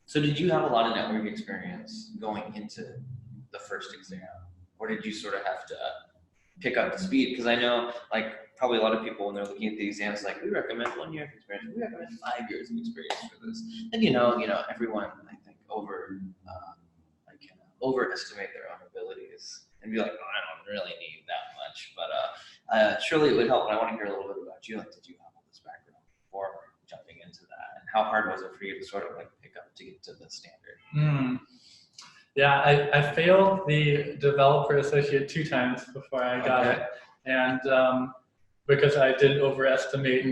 So did you have a lot of network experience going into the first exam, or did you sort of have to pick up the speed? Because I know, like, probably a lot of people when they're looking at the exams, like, we recommend 1 year of experience, we recommend 5 years of experience for this. And everyone I think overestimate their own abilities and be like, oh, I don't really need that much. But surely it would help. And I want to hear a little bit about you. Like, did you have all this background before jumping into that? And how hard was it for you to sort of like pick up to get to the standard? Yeah, I failed the developer associate 2 times before I got it. And because I did overestimate.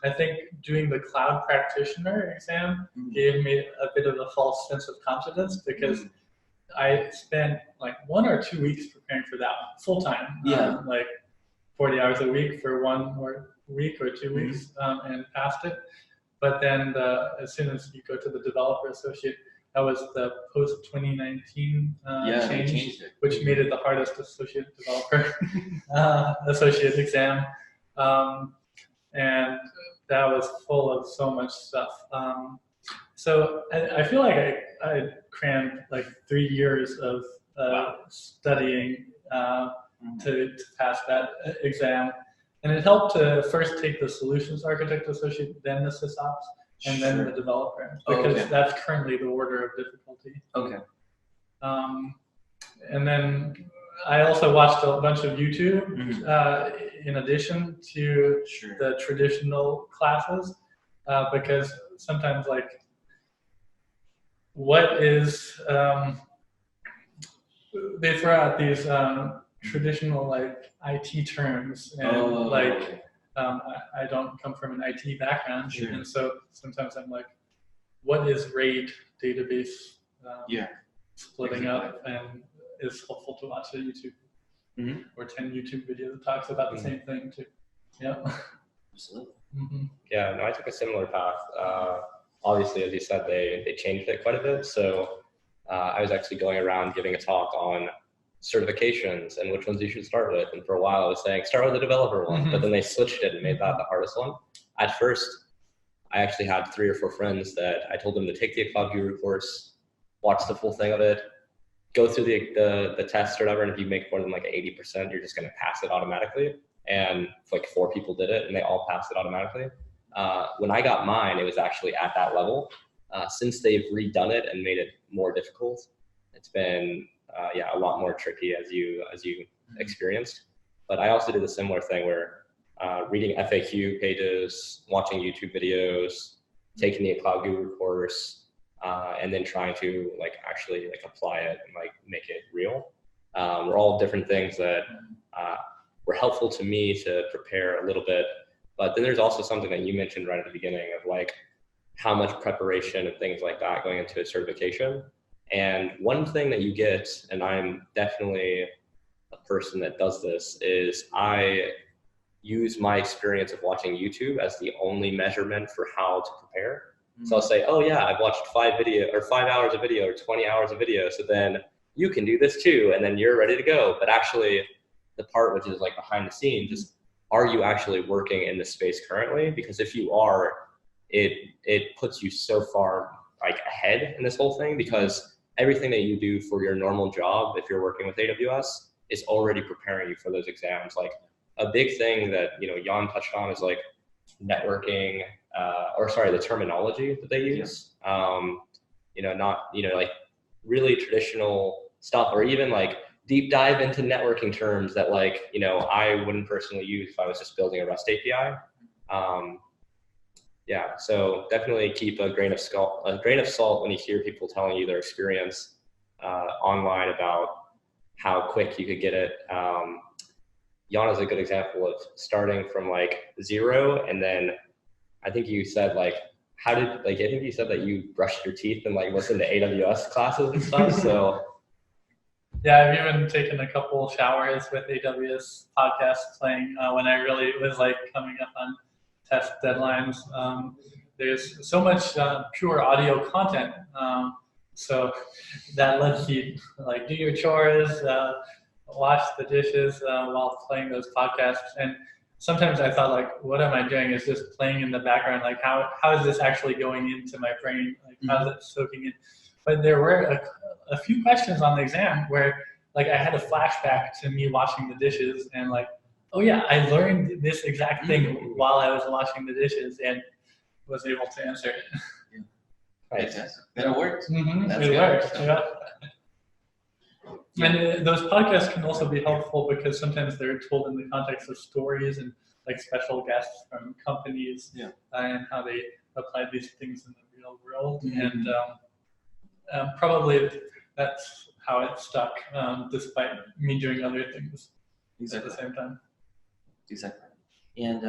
I think doing the cloud practitioner exam gave me a bit of a false sense of confidence because I spent like 1 or 2 weeks preparing for that full time. Like 40 hours a week for 1 more week or 2 weeks and passed it. But then as soon as you go to the developer associate, that was the post 2019 change, which made it the hardest associate developer associate exam. And that was full of so much stuff. So I feel like I crammed like 3 years of studying to pass that exam. And it helped to first take the solutions architect associate, then the sysops, and then the developer, because that's currently the order of difficulty. And then I also watched a bunch of YouTube in addition to the traditional classes, because sometimes like they throw out these traditional like IT terms, and I don't come from an IT background, and so sometimes I'm like, what is RAID database splitting up, and it's helpful to watch a YouTube or 10 YouTube videos that talks about the same thing too. Absolutely. Yeah, no, I took a similar path. Obviously, as you said, they changed it quite a bit. So I was actually going around giving a talk on certifications and which ones you should start with. And for a while I was saying, start with the developer one, but then they switched it and made that the hardest one. At first, I actually had 3 or 4 friends that I told them to take the Cloud Guru course, watch the full thing of it, go through the test or whatever, and if you make more than like 80%, you're just gonna pass it automatically. And like 4 people did it and they all passed it automatically. When I got mine, it was actually at that level. Since they've redone it and made it more difficult, it's been a lot more tricky as you experienced. But I also did a similar thing where reading FAQ pages, watching YouTube videos, taking the Cloud Guru course, and then trying to like actually like apply it and like make it real. Were all different things that were helpful to me to prepare a little bit. But then there's also something that you mentioned right at the beginning of like how much preparation and things like that going into a certification. And one thing that you get, and I'm definitely a person that does this, is I use my experience of watching YouTube as the only measurement for how to prepare. So I'll say, oh yeah, I've watched 5 hours of video or 20 hours of video. So then you can do this too. And then you're ready to go. But actually the part which is like behind the scenes is, are you actually working in this space currently? Because if you are, it puts you so far like ahead in this whole thing, because everything that you do for your normal job, if you're working with AWS, is already preparing you for those exams. Like a big thing that, Jan touched on is like networking, the terminology that they use. Like really traditional stuff, or even like deep dive into networking terms that like, I wouldn't personally use if I was just building a REST API. So definitely keep a grain of salt when you hear people telling you their experience online about how quick you could get it. Jan is a good example of starting from like 0, and then I think you said like, I think you said that you brushed your teeth and like listened to AWS classes and stuff. So yeah, I've even taken a couple showers with AWS podcasts playing when I really was like coming up on test deadlines. There's so much pure audio content, so that lets you like do your chores, wash the dishes while playing those podcasts. And sometimes I thought like, what am I doing? It's just playing in the background. Like how is this actually going into my brain? Like how is it soaking in? But there were a few questions on the exam where like I had a flashback to me washing the dishes and like, oh yeah, I learned this exact thing while I was washing the dishes and was able to answer it. Nice. And it worked. That's It good. worked. Yeah. And those podcasts can also be helpful because sometimes they're told in the context of stories and like special guests from companies and how they apply these things in the real world. And probably that's how it stuck, despite me doing other things at the same time. Exactly. And